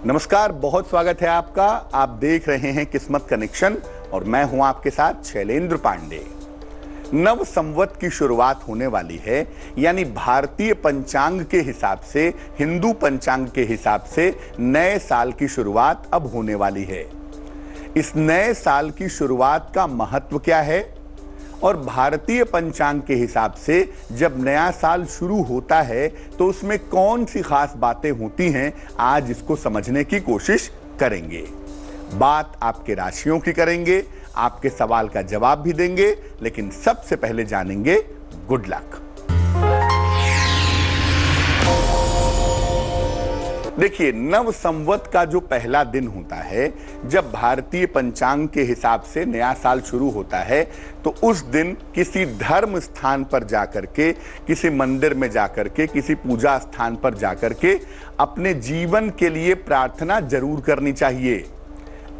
नमस्कार, बहुत स्वागत है आपका। आप देख रहे हैं किस्मत कनेक्शन और मैं हूं आपके साथ शैलेंद्र पांडे। नव संवत की शुरुआत होने वाली है, यानी भारतीय पंचांग के हिसाब से, हिंदू पंचांग के हिसाब से नए साल की शुरुआत अब होने वाली है। इस नए साल की शुरुआत का महत्व क्या है और भारतीय पंचांग के हिसाब से जब नया साल शुरू होता है तो उसमें कौन सी खास बातें होती हैं, आज इसको समझने की कोशिश करेंगे। बात आपके राशियों की करेंगे, आपके सवाल का जवाब भी देंगे, लेकिन सबसे पहले जानेंगे गुड लक। देखिए, नव संवत का जो पहला दिन होता है, जब भारतीय पंचांग के हिसाब से नया साल शुरू होता है, तो उस दिन किसी धर्म स्थान पर जाकर के, किसी मंदिर में जाकर के, किसी पूजा स्थान पर जाकर के अपने जीवन के लिए प्रार्थना जरूर करनी चाहिए।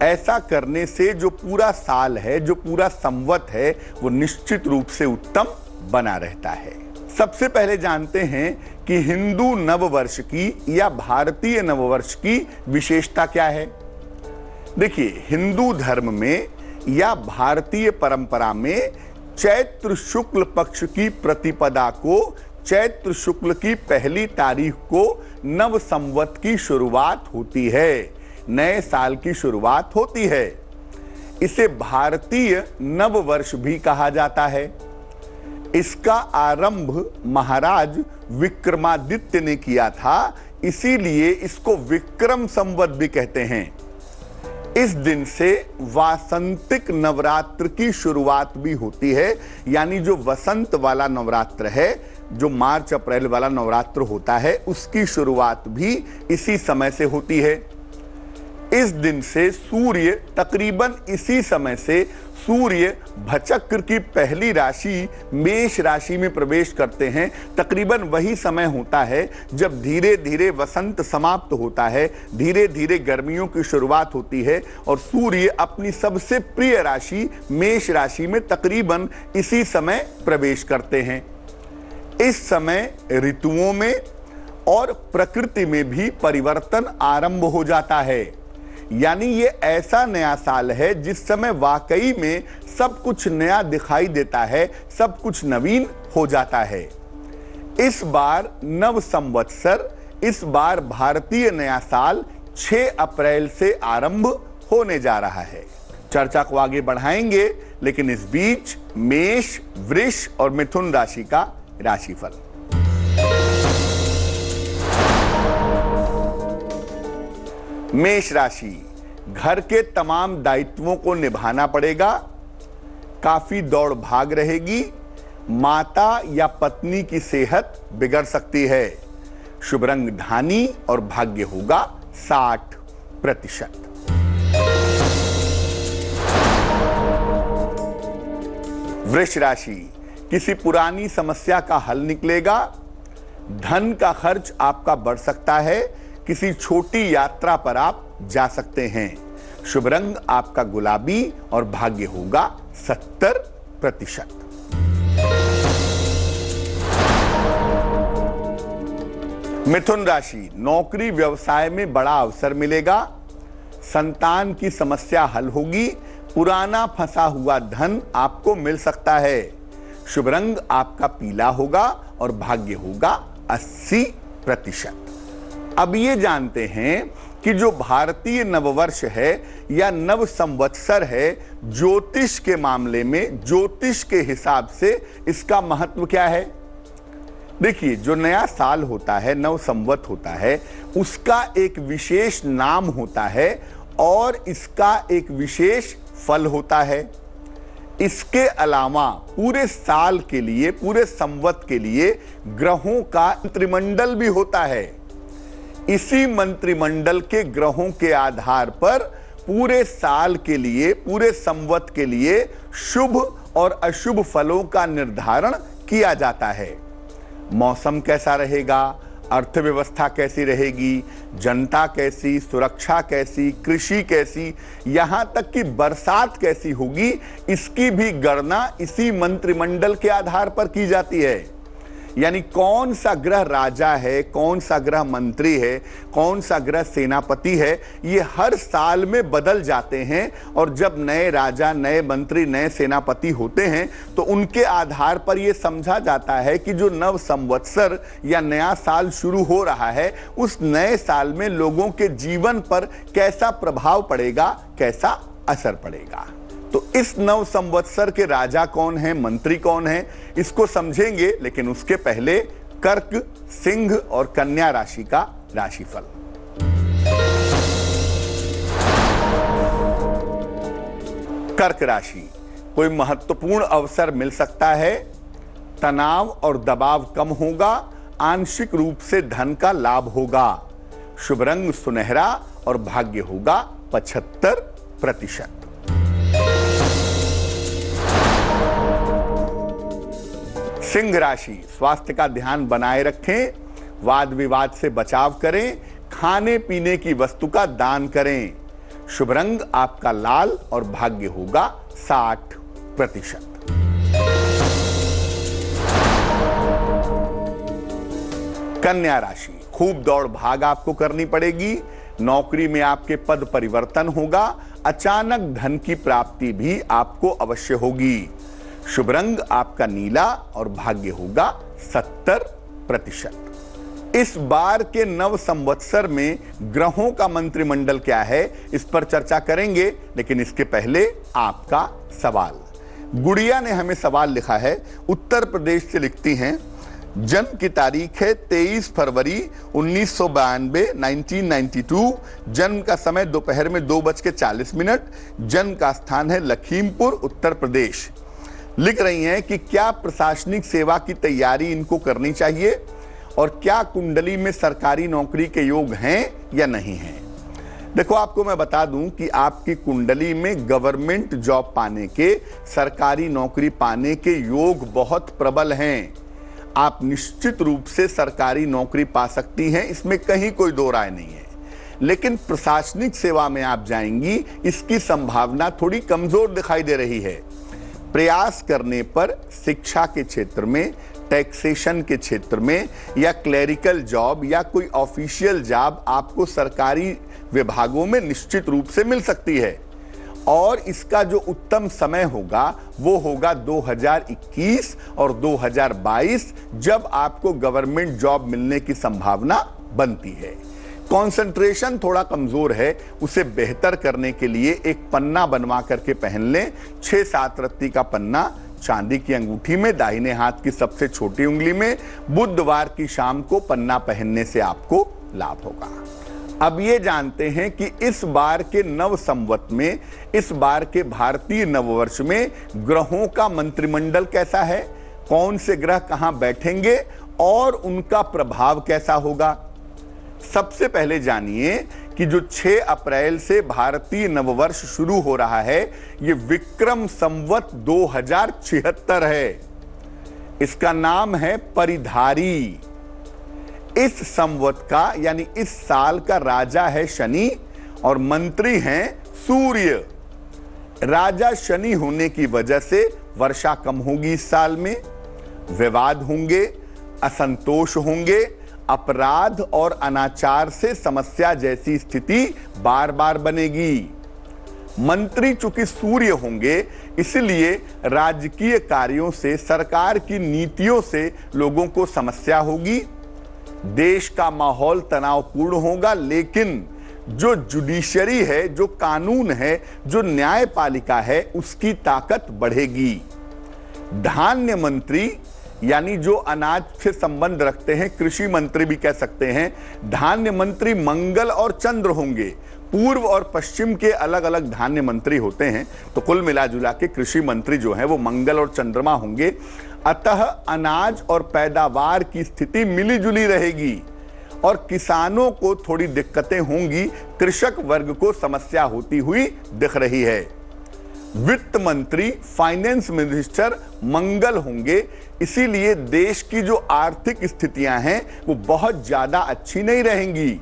ऐसा करने से जो पूरा साल है, जो पूरा संवत है, वो निश्चित रूप से उत्तम बना रहता है। सबसे पहले जानते हैं कि हिंदू नववर्ष की या भारतीय नववर्ष की विशेषता क्या है। देखिए, हिंदू धर्म में या भारतीय परंपरा में चैत्र शुक्ल पक्ष की प्रतिपदा को, चैत्र शुक्ल की पहली तारीख को नव संवत की शुरुआत होती है, नए साल की शुरुआत होती है। इसे भारतीय नववर्ष भी कहा जाता है। इसका आरंभ महाराज विक्रमादित्य ने किया था, इसीलिए इसको विक्रम संवत भी कहते हैं। इस दिन से वासंतिक नवरात्र की शुरुआत भी होती है, यानी जो वसंत वाला नवरात्र है, जो मार्च अप्रैल वाला नवरात्र होता है, उसकी शुरुआत भी इसी समय से होती है। इस दिन से सूर्य तकरीबन इसी समय से सूर्य भचक्र की पहली राशि मेष राशि में प्रवेश करते हैं। तकरीबन वही समय होता है जब धीरे धीरे वसंत समाप्त होता है, धीरे धीरे गर्मियों की शुरुआत होती है और सूर्य अपनी सबसे प्रिय राशि मेष राशि में तकरीबन इसी समय प्रवेश करते हैं। इस समय ऋतुओं में और प्रकृति में भी परिवर्तन आरंभ हो जाता है, यानी ये ऐसा नया साल है जिस समय वाकई में सब कुछ नया दिखाई देता है, सब कुछ नवीन हो जाता है। इस बार नव संवत्सर, इस बार भारतीय नया साल 6 अप्रैल से आरंभ होने जा रहा है। चर्चा को आगे बढ़ाएंगे, लेकिन इस बीच मेष, वृष और मिथुन राशि का राशिफल। मेष राशि, घर के तमाम दायित्वों को निभाना पड़ेगा, काफी दौड़ भाग रहेगी, माता या पत्नी की सेहत बिगड़ सकती है। शुभ रंग धानी और भाग्य होगा 60%। वृष राशि, किसी पुरानी समस्या का हल निकलेगा, धन का खर्च आपका बढ़ सकता है, किसी छोटी यात्रा पर आप जा सकते हैं। शुभ रंग आपका गुलाबी और भाग्य होगा 70%। मिथुन राशि, नौकरी व्यवसाय में बड़ा अवसर मिलेगा, संतान की समस्या हल होगी, पुराना फंसा हुआ धन आपको मिल सकता है। शुभ रंग आपका पीला होगा और भाग्य होगा 80%। अब ये जानते हैं कि जो भारतीय नववर्ष है या नव संवत्सर है, ज्योतिष के मामले में, ज्योतिष के हिसाब से इसका महत्व क्या है। देखिए, जो नया साल होता है, नव संवत होता है, उसका एक विशेष नाम होता है और इसका एक विशेष फल होता है। इसके अलावा पूरे साल के लिए, पूरे संवत के लिए ग्रहों का मंत्रिमंडल भी होता है। इसी मंत्रिमंडल के ग्रहों के आधार पर पूरे साल के लिए, पूरे संवत के लिए शुभ और अशुभ फलों का निर्धारण किया जाता है। मौसम कैसा रहेगा, अर्थव्यवस्था कैसी रहेगी, जनता कैसी, सुरक्षा कैसी, कृषि कैसी, यहां तक कि बरसात कैसी होगी, इसकी भी गणना इसी मंत्रिमंडल के आधार पर की जाती है। यानी कौन सा ग्रह राजा है, कौन सा ग्रह मंत्री है, कौन सा ग्रह सेनापति है, ये हर साल में बदल जाते हैं। और जब नए राजा, नए मंत्री, नए सेनापति होते हैं तो उनके आधार पर यह समझा जाता है कि जो नव संवत्सर या नया साल शुरू हो रहा है उस नए साल में लोगों के जीवन पर कैसा प्रभाव पड़ेगा, कैसा असर पड़ेगा। तो इस नव संवत्सर के राजा कौन है, मंत्री कौन है, इसको समझेंगे। लेकिन उसके पहले कर्क, सिंह और कन्या राशि का राशिफल। कर्क राशि, कोई महत्वपूर्ण अवसर मिल सकता है, तनाव और दबाव कम होगा, आंशिक रूप से धन का लाभ होगा, शुभ रंग सुनहरा और भाग्य होगा 75%। सिंह राशि, स्वास्थ्य का ध्यान बनाए रखें, वाद विवाद से बचाव करें, खाने पीने की वस्तु का दान करें, शुभ रंग आपका लाल और भाग्य होगा 60%। कन्या राशि, खूब दौड़ भाग आपको करनी पड़ेगी, नौकरी में आपके पद परिवर्तन होगा, अचानक धन की प्राप्ति भी आपको अवश्य होगी, शुभ रंग आपका नीला और भाग्य होगा 70%। इस बार के नव संवत्सर में ग्रहों का मंत्रिमंडल क्या है, इस पर चर्चा करेंगे। लेकिन इसके पहले आपका सवाल। गुड़िया ने हमें सवाल लिखा है, उत्तर प्रदेश से लिखती हैं, जन्म की तारीख है 23 फरवरी 1992 1992, जन्म का समय दोपहर में 2:40, जन्म का स्थान है लखीमपुर उत्तर प्रदेश। लिख रही हैं कि क्या प्रशासनिक सेवा की तैयारी इनको करनी चाहिए और क्या कुंडली में सरकारी नौकरी के योग हैं या नहीं हैं। देखो, आपको मैं बता दूं कि आपकी कुंडली में गवर्नमेंट जॉब पाने के, सरकारी नौकरी पाने के योग बहुत प्रबल हैं। आप निश्चित रूप से सरकारी नौकरी पा सकती हैं, इसमें कहीं कोई दो राय नहीं है। लेकिन प्रशासनिक सेवा में आप जाएंगी, इसकी संभावना थोड़ी कमजोर दिखाई दे रही है। प्रयास करने पर शिक्षा के क्षेत्र में, टैक्सेशन के क्षेत्र में या क्लरिकल जॉब या कोई ऑफिशियल जॉब आपको सरकारी विभागों में निश्चित रूप से मिल सकती है। और इसका जो उत्तम समय होगा वो होगा 2021 और 2022, जब आपको गवर्नमेंट जॉब मिलने की संभावना बनती है। कंसंट्रेशन थोड़ा कमजोर है, उसे बेहतर करने के लिए एक पन्ना बनवा करके पहन लें। 6-7 रत्ती का पन्ना चांदी की अंगूठी में, दाहिने हाथ की सबसे छोटी उंगली में, बुधवार की शाम को पन्ना पहनने से आपको लाभ होगा। अब ये जानते हैं कि इस बार के नव संवत में, इस बार के भारतीय नववर्ष में ग्रहों का मंत्रिमंडल कैसा है, कौन से ग्रह कहां बैठेंगे और उनका प्रभाव कैसा होगा। सबसे पहले जानिए कि जो 6 अप्रैल से भारतीय नववर्ष शुरू हो रहा है, ये विक्रम संवत 2076 है। इसका नाम है परिधारी। इस संवत का यानी इस साल का राजा है शनि और मंत्री हैं सूर्य। राजा शनि होने की वजह से वर्षा कम होगी इस साल में, विवाद होंगे, असंतोष होंगे, अपराध और अनाचार से समस्या जैसी स्थिति बार बार बनेगी। मंत्री चूंकि सूर्य होंगे, इसलिए राजकीय कार्यों से, सरकार की नीतियों से लोगों को समस्या होगी, देश का माहौल तनावपूर्ण होगा। लेकिन जो जुडिशरी है, जो कानून है, जो न्यायपालिका है, उसकी ताकत बढ़ेगी। धान्य मंत्री यानी जो अनाज से संबंध रखते हैं, कृषि मंत्री भी कह सकते हैं, धान्य मंत्री मंगल और चंद्र होंगे। पूर्व और पश्चिम के अलग अलग धान्य मंत्री होते हैं, तो कुल मिलाजुला के कृषि मंत्री जो हैं वो मंगल और चंद्रमा होंगे। अतः अनाज और पैदावार की स्थिति मिलीजुली रहेगी और किसानों को थोड़ी दिक्कतें होंगी, कृषक वर्ग को समस्या होती हुई दिख रही है। वित्त मंत्री, फाइनेंस मिनिस्टर मंगल होंगे, इसीलिए देश की जो आर्थिक स्थितियां हैं वो बहुत ज्यादा अच्छी नहीं रहेंगी।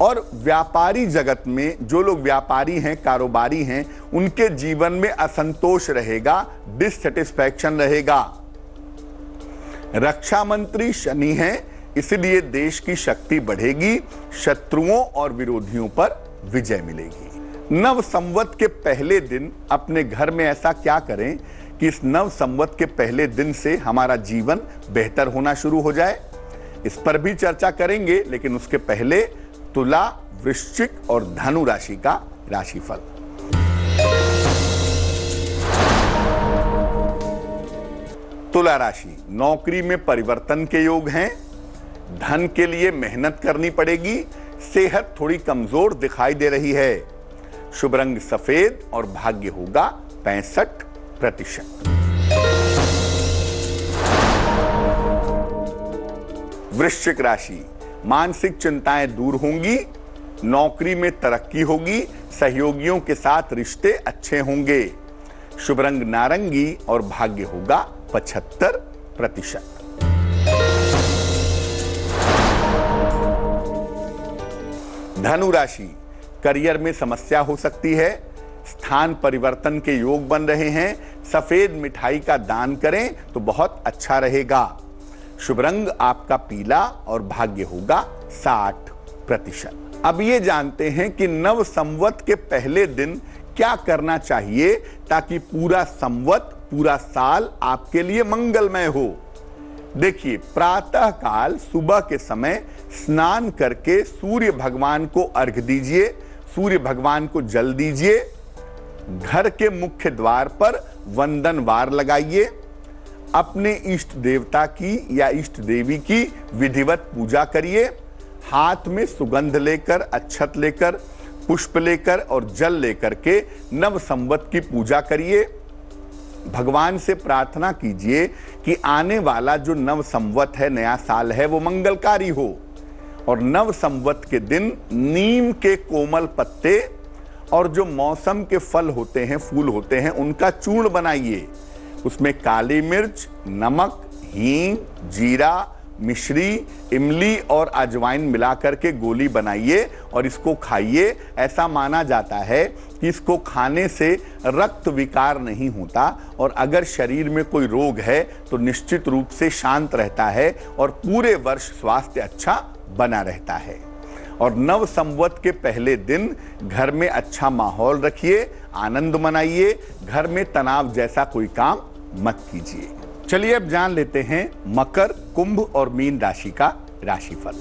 और व्यापारी जगत में जो लोग व्यापारी हैं, कारोबारी हैं, उनके जीवन में असंतोष रहेगा, डिससैटिस्फैक्शन रहेगा। रक्षा मंत्री शनि हैं, इसलिए देश की शक्ति बढ़ेगी, शत्रुओं और विरोधियों पर विजय मिलेगी। नव संवत के पहले दिन अपने घर में ऐसा क्या करें कि इस नव संवत के पहले दिन से हमारा जीवन बेहतर होना शुरू हो जाए, इस पर भी चर्चा करेंगे। लेकिन उसके पहले तुला, वृश्चिक और धनु राशि का राशिफल। तुला राशि, नौकरी में परिवर्तन के योग हैं, धन के लिए मेहनत करनी पड़ेगी, सेहत थोड़ी कमजोर दिखाई दे रही है। शुभ रंग सफेद और भाग्य होगा 65%। वृश्चिक राशि, मानसिक चिंताएं दूर होंगी, नौकरी में तरक्की होगी, सहयोगियों के साथ रिश्ते अच्छे होंगे। शुभ रंग नारंगी और भाग्य होगा 75%। धनु राशि, करियर में समस्या हो सकती है, स्थान परिवर्तन के योग बन रहे हैं, सफेद मिठाई का दान करें तो बहुत अच्छा रहेगा। शुभ रंग आपका पीला और भाग्य होगा 60%। अब ये जानते हैं कि नव संवत के पहले दिन क्या करना चाहिए ताकि पूरा संवत, पूरा साल आपके लिए मंगलमय हो। देखिए, प्रातः काल सुबह के समय स्नान करके सूर्य भगवान को अर्घ दीजिए, सूर्य भगवान को जल दीजिए, घर के मुख्य द्वार पर वंदन वार लगाइए, अपने इष्ट देवता की या इष्ट देवी की विधिवत पूजा करिए, हाथ में सुगंध लेकर, अक्षत लेकर, पुष्प लेकर और जल लेकर के नव संवत की पूजा करिए। भगवान से प्रार्थना कीजिए कि आने वाला जो नव संवत है, नया साल है, वो मंगलकारी हो। और नव संवत के दिन नीम के कोमल पत्ते और जो मौसम के फल होते हैं, फूल होते हैं, उनका चूर्ण बनाइए। उसमें काली मिर्च, नमक, हींग, जीरा, मिश्री, इमली और अजवाइन मिलाकर के गोली बनाइए और इसको खाइए। ऐसा माना जाता है कि इसको खाने से रक्त विकार नहीं होता और अगर शरीर में कोई रोग है तो निश्चित रूप से शांत रहता है और पूरे वर्ष स्वास्थ्य अच्छा बना रहता है। और नव संवत के पहले दिन घर में अच्छा माहौल रखिए, आनंद मनाइए, घर में तनाव जैसा कोई काम मत कीजिए। चलिए अब जान लेते हैं मकर, कुंभ और मीन राशि का राशिफल।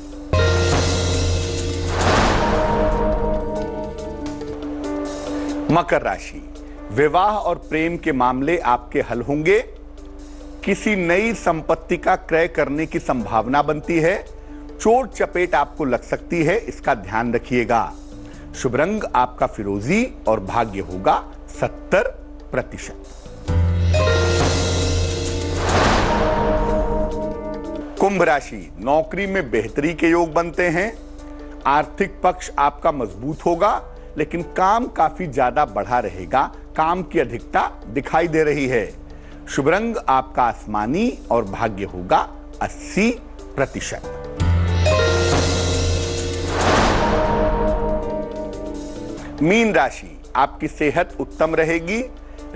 मकर राशि, विवाह और प्रेम के मामले आपके हल होंगे, किसी नई संपत्ति का क्रय करने की संभावना बनती है, चोट चपेट आपको लग सकती है, इसका ध्यान रखिएगा। शुभ रंग आपका फिरोजी और भाग्य होगा 70%। कुंभ राशि, नौकरी में बेहतरी के योग बनते हैं, आर्थिक पक्ष आपका मजबूत होगा, लेकिन काम काफी ज्यादा बढ़ा रहेगा, काम की अधिकता दिखाई दे रही है। शुभ रंग आपका आसमानी और भाग्य होगा 80%। मीन राशि, आपकी सेहत उत्तम रहेगी,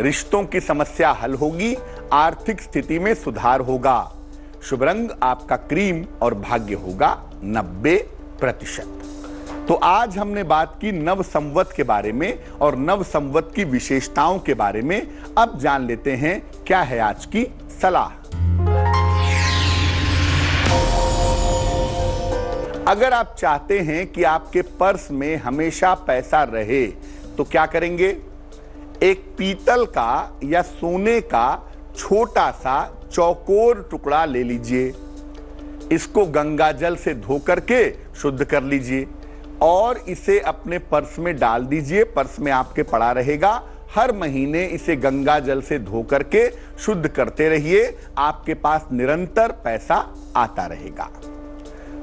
रिश्तों की समस्या हल होगी, आर्थिक स्थिति में सुधार होगा। शुभ रंग आपका क्रीम और भाग्य होगा 90%। तो आज हमने बात की नव संवत के बारे में और नव संवत की विशेषताओं के बारे में। अब जान लेते हैं क्या है आज की सलाह। अगर आप चाहते हैं कि आपके पर्स में हमेशा पैसा रहे तो क्या करेंगे? एक पीतल का या सोने का छोटा सा चौकोर टुकड़ा ले लीजिए, इसको गंगा जल से धो करके शुद्ध कर लीजिए और इसे अपने पर्स में डाल दीजिए। पर्स में आपके पड़ा रहेगा। हर महीने इसे गंगा जल से धो करके शुद्ध करते रहिए, आपके पास निरंतर पैसा आता रहेगा।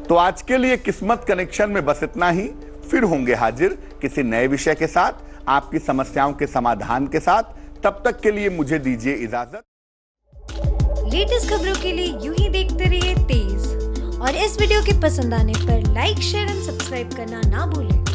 तो आज के लिए किस्मत कनेक्शन में बस इतना ही। फिर होंगे हाजिर किसी नए विषय के साथ, आपकी समस्याओं के समाधान के साथ। तब तक के लिए मुझे दीजिए इजाजत। लेटेस्ट खबरों के लिए यूं ही देखते रहिए तेज, और इस वीडियो के पसंद आने पर लाइक, शेयर एंड सब्सक्राइब करना ना भूलें।